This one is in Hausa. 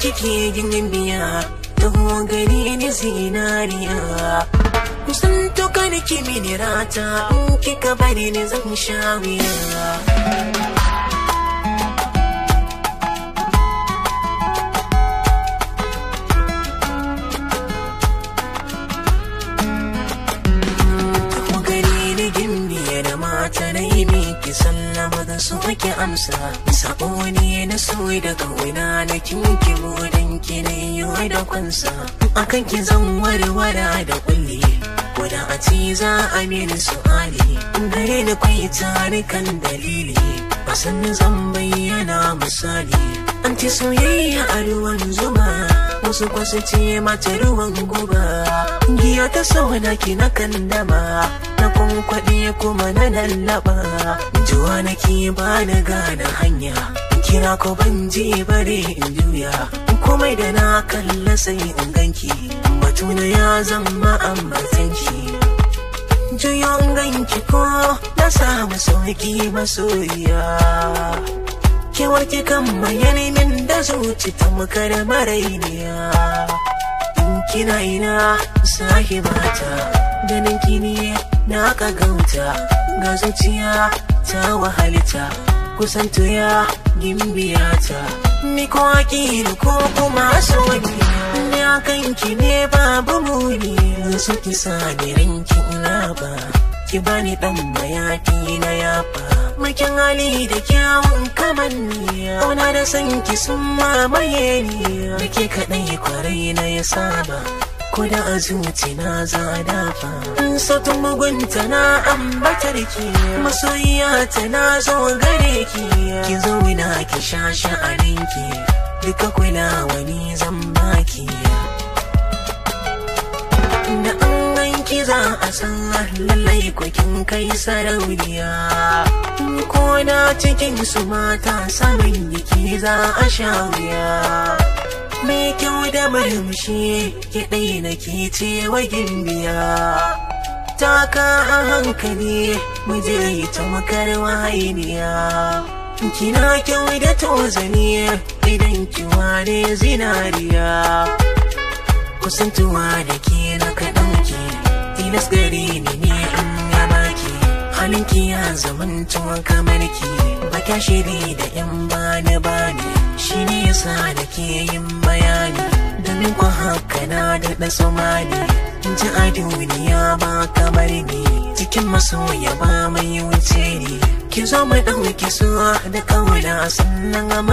kike yin biya taho gari ni zinariya kusan to kada ki mini rata in kika bari ni zan sha wuya ta na yi miki sallama da so ki amsa sabo ne na so da kauna na kinki budan ki na yi da kwansa akan ki zan warwara da kulli koda a ci za a mini su'ali gare ni kwai tarikan dalili basan zan bayyana misali an ci soyayya a ruwan zuma wasu kwasu ce mata ruwan guba giya ta sauna ki na kandama na kwankwaɗe kuma na lallaba juwa nake ba na gane hanya kira ko ban je bare in juya komai da na kalla sai in ganki batuna ya zama ambatanki juyo in ganki ko na samu sauki masoyiya kewar ki kan bayani min da zuci ta makar marainiya kina ina sahibata ganin kini na kagauta ga zuciya ta wahalita kusanto ya gimbiyata ni ko akili ko kuma soyayya ni akan ki ne babu muni so ki sani ranki ina ba ki bani dan mayafi na yafa makin hali da kyawun kamanniya kauna da san ki sun mamaye ni da ke kaɗai kwarai na ya saba ko da a zuci na zadafa sautin mugunta na ambatar ki masoyiya ta na zo gare ki ki zo ina ki sha sha'aninki duka kulawa ni zan baki da an ganki za a san lallai kwakin kai sarauniya ko na cikin su mata samun yiki za a sha wuya mai kyau da murmushi ki ɗai na ke ce wa gimbiya taka a hankali muje ta makar wahainiya kina kyau da tozani idan ki ware zinariya kusantuwa da ke na kaɗauki tilas gari ne in ya baki halinki ya zamantuwa kamar ki baka shiri da yan bani shi ne yasa da ke yin bayani domin kwa haka na daɗa tsammani ji a duniya ba kamar ni cikin masoya ba mai wuce ni ki zo mu ɗauki su da ƙauna sannan